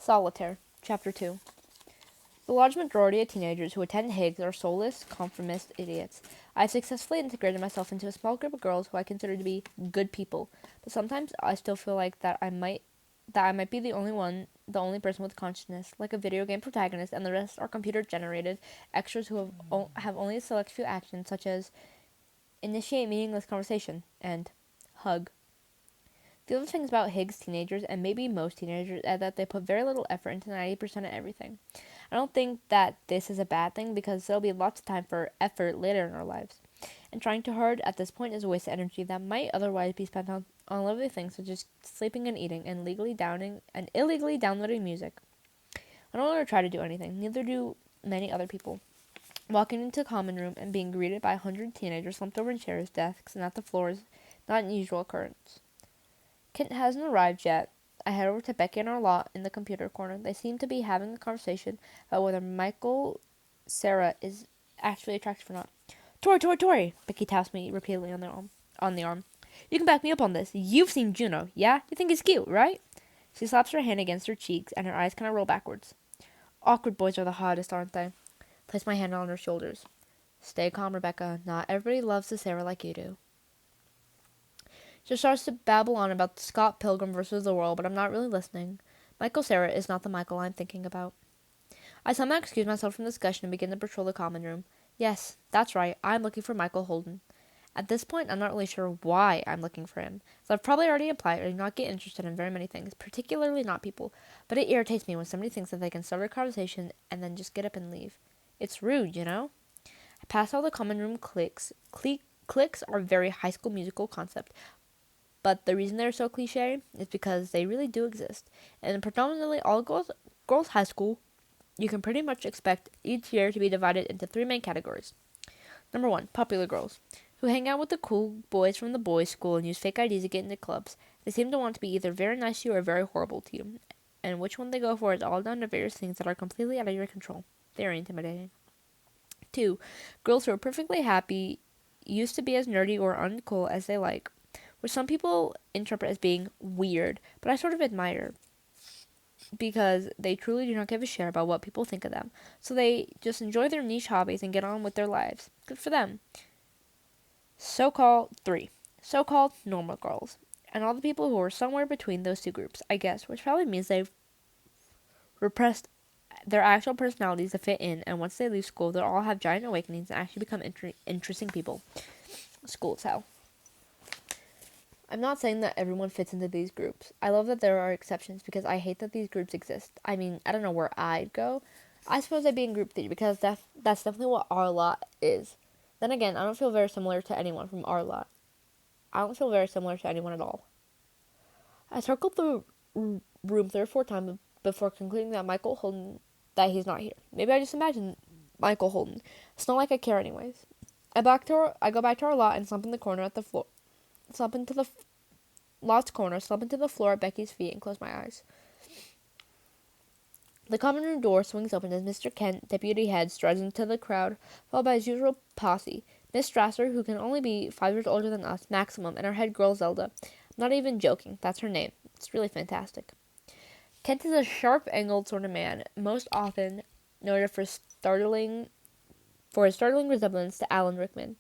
Solitaire, Chapter 2. The large majority of teenagers who attend Higgs are soulless, conformist idiots. I have successfully integrated myself into a small group of girls who I consider to be good people, but sometimes I still feel like I might be the only person with consciousness, like a video game protagonist, and the rest are computer-generated extras who have only a select few actions, such as initiate meaningless conversation and hug. The other things about Higgs teenagers, and maybe most teenagers, is that they put very little effort into 90% of everything. I don't think that this is a bad thing because there'll be lots of time for effort later in our lives. And trying too hard at this point is a waste of energy that might otherwise be spent on lovely things such as sleeping and eating and illegally downloading music. I don't ever try to do anything, neither do many other people. Walking into the common room and being greeted by 100 teenagers slumped over in chairs, desks, and at the floor is not an usual occurrence. Kent hasn't arrived yet. I head over to Becky and our lot in the computer corner. They seem to be having a conversation about whether Michael Sarah is actually attractive or not. Tori! Becky taps me repeatedly on the arm. You can back me up on this. You've seen Juno, yeah? You think he's cute, right? She slaps her hand against her cheeks, and her eyes kind of roll backwards. Awkward boys are the hottest, aren't they? Place my hand on her shoulders. Stay calm, Rebecca. Not everybody loves the Sarah like you do. She starts to babble on about Scott Pilgrim versus the world, but I'm not really listening. Michael Sarah is not the Michael I'm thinking about. I somehow excuse myself from the discussion and begin to patrol the common room. Yes, that's right, I'm looking for Michael Holden. At this point, I'm not really sure why I'm looking for him. As I've probably already implied, I do not get interested in very many things, particularly not people, but it irritates me when somebody thinks that they can start a conversation and then just get up and leave. It's rude, you know? I pass all the common room cliques. Cliques are a very High School Musical concept, but the reason they're so cliche is because they really do exist. And in predominantly all girls' high school, you can pretty much expect each year to be divided into three main categories. Number 1, popular girls, who hang out with the cool boys from the boys' school and use fake IDs to get into clubs. They seem to want to be either very nice to you or very horrible to you. And which one they go for is all down to various things that are completely out of your control. Very intimidating. 2, girls who are perfectly happy, used to be as nerdy or uncool as they like, which some people interpret as being weird, but I sort of admire because they truly do not give a shit about what people think of them. So they just enjoy their niche hobbies and get on with their lives. Good for them. So-called normal girls. And all the people who are somewhere between those two groups, I guess, which probably means they've repressed their actual personalities to fit in, and once they leave school, they'll all have giant awakenings and actually become interesting people. School is hell. I'm not saying that everyone fits into these groups. I love that there are exceptions because I hate that these groups exist. I mean, I don't know where I'd go. I suppose I'd be in group 3 because that's definitely what our lot is. Then again, I don't feel very similar to anyone from our lot. I don't feel very similar to anyone at all. I circled the room 3 or 4 times before concluding that he's not here. Maybe I just imagined Michael Holden. It's not like I care anyways. I go back to our lot and slump in the corner at the floor. Slump into the floor at Becky's feet and close my eyes. The common room door swings open as Mr. Kent, deputy head, strides into the crowd, followed by his usual posse. Miss Strasser, who can only be 5 years older than us, maximum, and our head girl Zelda. I'm not even joking, that's her name. It's really fantastic. Kent is a sharp-angled sort of man, most often noted for his startling resemblance to Alan Rickman,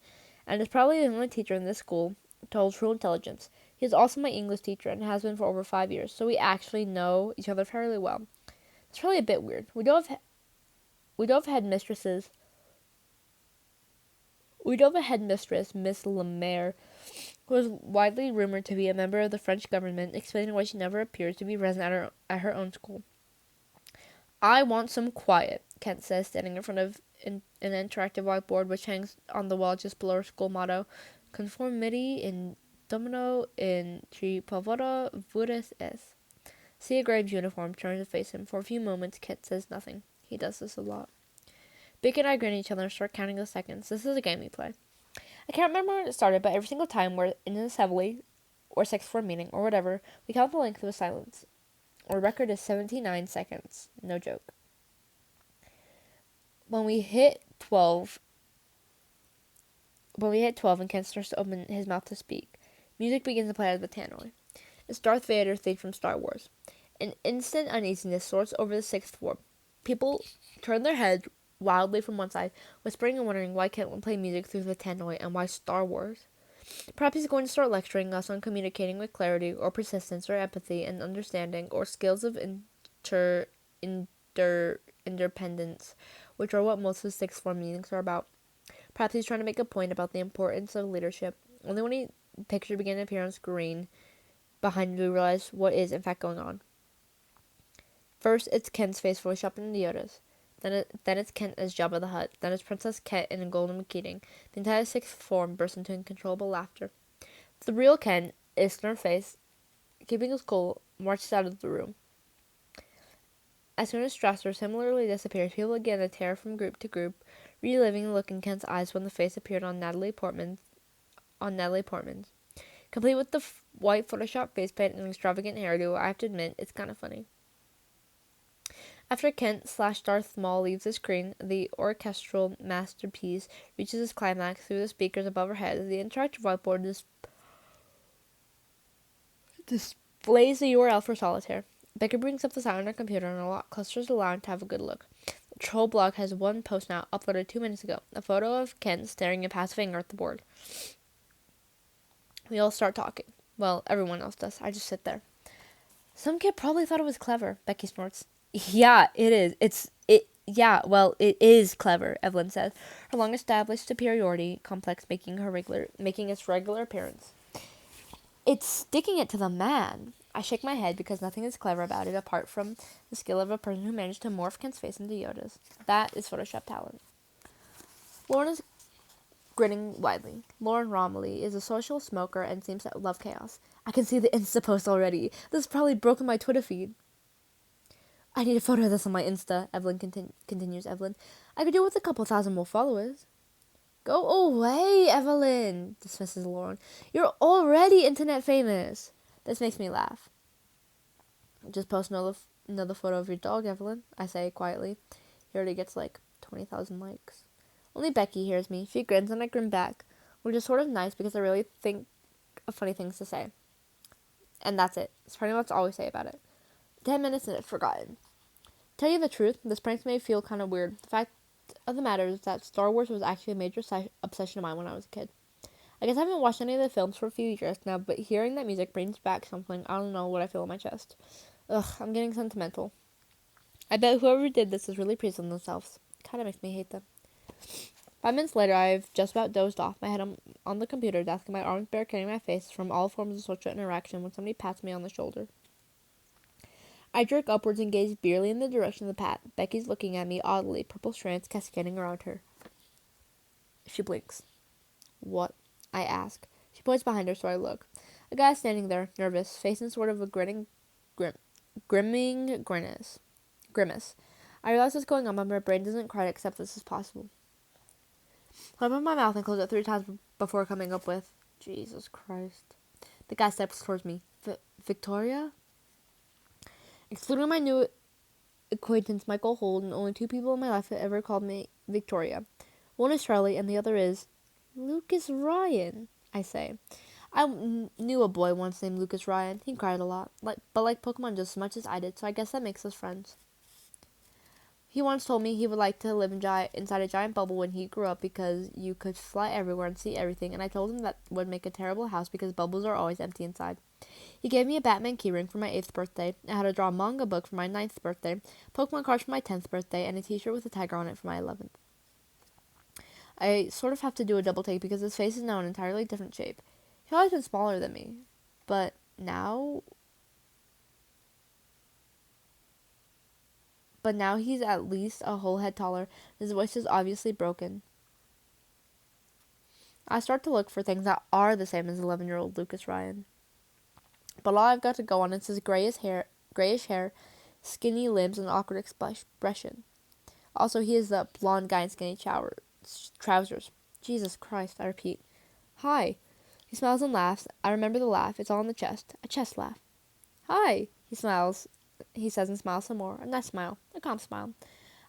and is probably the only teacher in this school to hold true intelligence. He is also my English teacher and has been for over 5 years, so we actually know each other fairly well. It's really a bit weird. We don't have headmistresses. We don't have a headmistress, Miss Lemaire, who is widely rumored to be a member of the French government, explaining why she never appears to be present at her own school. I want some quiet, Kent says, standing in front of an interactive whiteboard which hangs on the wall just below our school motto, Conformity in Domino in Tri Pavora Vures es. See a Graves uniform, turns to face him. For a few moments, Kent says nothing. He does this a lot. Beak and I grin at each other and start counting the seconds. This is a game we play. I can't remember when it started, but every single time we're in an assembly, or sixth form meeting, or whatever, we count the length of a silence. Our record is 79 seconds. No joke. When we hit 12 and Kent starts to open his mouth to speak, music begins to play out of the tannoy. It's Darth Vader theme from Star Wars. An instant uneasiness soars over the sixth floor. People turn their heads wildly from one side, whispering and wondering why Kent won't play music through the tannoy and why Star Wars. Perhaps he's going to start lecturing us on communicating with clarity or persistence or empathy and understanding or skills of interdependence, which are what most of the sixth form meetings are about. Perhaps he's trying to make a point about the importance of leadership. Only when a picture began to appear on screen behind me, we realize what is in fact going on. First, it's Kent's face voice up in the Yodas. Then it's Kent as Jabba the Hutt. Then it's Princess Ket in a golden keating. The entire sixth form bursts into uncontrollable laughter. The real Kent is stern face, keeping his cool, marches out of the room. As soon as Strasser similarly disappears, people begin to tear from group to group, reliving the look in Kent's eyes when the face appeared on Natalie Portman's. Complete with the white Photoshop face paint and extravagant hairdo, I have to admit, it's kind of funny. After Kent/Darth Maul leaves the screen, the orchestral masterpiece reaches its climax through the speakers above our heads. The interactive whiteboard displays the URL for Solitaire. Becky brings up the sound on her computer and a lot clusters the line to have a good look. The Troll blog has one post now, uploaded 2 minutes ago. A photo of Kent staring in passive anger at the board. We all start talking. Well, everyone else does. I just sit there. Some kid probably thought it was clever, Becky snorts. Yeah, it is. It is clever, Evelyn says, her long-established superiority complex making its regular appearance. It's sticking it to the man. I shake my head because nothing is clever about it apart from the skill of a person who managed to morph Kent's face into Yoda's. That is Photoshop talent. Lauren is grinning widely. Lauren Romilly is a social smoker and seems to love chaos. I can see the Insta post already. This has probably broken my Twitter feed. I need a photo of this on my Insta, Evelyn continues. I could do with a couple thousand more followers. Go away, Evelyn, dismisses Lauren. You're already internet famous. This makes me laugh. Just post another photo of your dog, Evelyn, I say quietly. He already gets like 20,000 likes. Only Becky hears me. She grins and I grin back, which is sort of nice because I really think of funny things to say. And that's it. It's pretty much all we say about it. 10 minutes and it's forgotten. Tell you the truth, this prank may feel kind of weird. The fact of the matter is that Star Wars was actually a major obsession of mine when I was a kid. I guess I haven't watched any of the films for a few years now, but hearing that music brings back something. I don't know what I feel in my chest. Ugh, I'm getting sentimental. I bet whoever did this is really pleased with themselves. Kind of makes me hate them. 5 minutes later, I've just about dozed off, my head on the computer desk and my arms barricading my face from all forms of social interaction when somebody pats me on the shoulder. I jerk upwards and gaze beerly in the direction of the pat. Becky's looking at me oddly, purple strands cascading around her. She blinks. What? I ask. She points behind her, so I look. A guy standing there, nervous, facing sort of a grimming grimace. I realize what's going on, but my brain doesn't quite accept this as possible. I open my mouth and close it 3 times before coming up with, Jesus Christ. The guy steps towards me. Victoria? Excluding my new acquaintance, Michael Holden, only 2 people in my life have ever called me Victoria. One is Charlie, and the other is Lucas Ryan, I say. I knew a boy once named Lucas Ryan. He cried a lot, but liked Pokemon just as much as I did, so I guess that makes us friends. He once told me he would like to live inside a giant bubble when he grew up because you could fly everywhere and see everything, and I told him that would make a terrible house because bubbles are always empty inside. He gave me a Batman keyring for my 8th birthday, I had a draw manga book for my 9th birthday, Pokemon cards for my 10th birthday, and a t-shirt with a tiger on it for my 11th. I sort of have to do a double take because his face is now an entirely different shape. He's always been smaller than me, but now he's at least a whole head taller. His voice is obviously broken. I start to look for things that are the same as 11-year-old Lucas Ryan. But all I've got to go on is his grayish hair, skinny limbs, and awkward expression. Also, he is the blonde guy in skinny trousers. Jesus Christ, I repeat. Hi. He smiles and laughs. I remember the laugh. It's all in the chest. A chest laugh. Hi. He smiles. He says and smiles some more. A nice smile. A calm smile.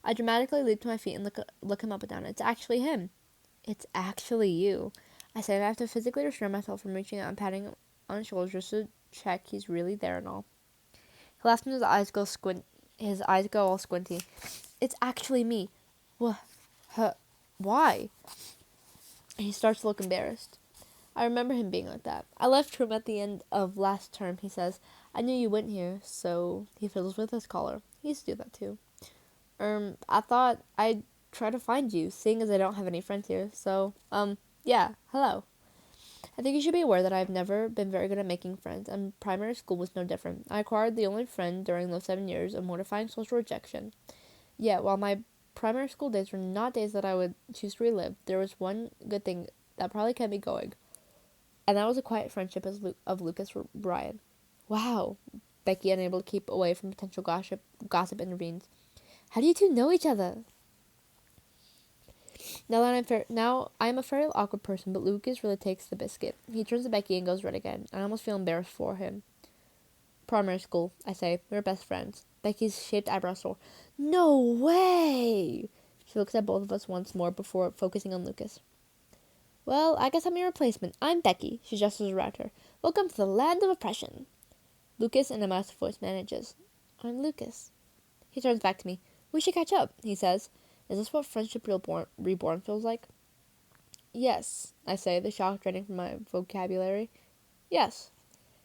I dramatically leap to my feet and look him up and down. It's actually him. It's actually you. I say, and I have to physically restrain myself from reaching out and patting on his shoulders just to check he's really there and all. He laughs and his eyes go all squinty. It's actually me. What? Why? And he starts to look embarrassed. I remember him being like that. I left room at the end of last term, he says. I knew you went here, so he fiddles with his collar. He used to do that too. I thought I'd try to find you, seeing as I don't have any friends here. So, yeah, hello. I think you should be aware that I've never been very good at making friends, and primary school was no different. I acquired the only friend during those 7 years of mortifying social rejection. Yet, while my primary school days were not days that I would choose to relive, there was one good thing that probably kept me going, and that was a quiet friendship of Lucas Bryan. Wow. Becky, unable to keep away from potential gossip intervenes. How do you two know each other? Now I'm a fairly awkward person, but Lucas really takes the biscuit. He turns to Becky and goes red again. I almost feel embarrassed for him. Primary school, I say. We were best friends. Becky's shaped eyebrows soar. No way! She looks at both of us once more before focusing on Lucas. Well, I guess I'm your replacement. I'm Becky. She gestures around her. Welcome to the land of oppression. Lucas, in a massive voice, manages. I'm Lucas. He turns back to me. We should catch up, he says. Is this what friendship reborn feels like? Yes, I say, the shock draining from my vocabulary. Yes.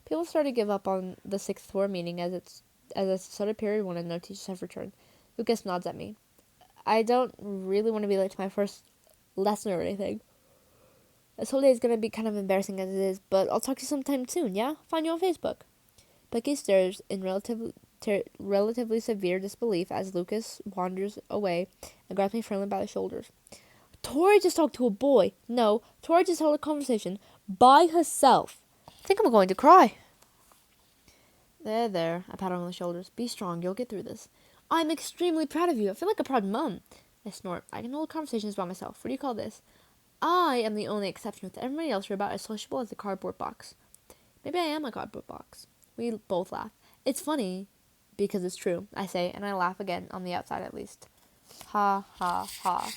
People start to give up on the sixth floor meeting as it's sort of period one and no teachers have returned. Lucas nods at me. I don't really want to be late to my first lesson or anything. This whole day is going to be kind of embarrassing as it is, but I'll talk to you sometime soon, yeah? Find you on Facebook. Becky stares in relatively severe disbelief as Lucas wanders away and grabs me firmly by the shoulders. Tori just talked to a boy. No, Tori just held a conversation by herself. I think I'm going to cry. There, I pat her on the shoulders. Be strong, you'll get through this. I'm extremely proud of you. I feel like a proud mum. I snort. I can hold conversations by myself. What do you call this? I am the only exception, with everybody else you're about as sociable as a cardboard box. Maybe I am a cardboard box. We both laugh. It's funny, because it's true, I say, and I laugh again, on the outside at least. Ha, ha, ha.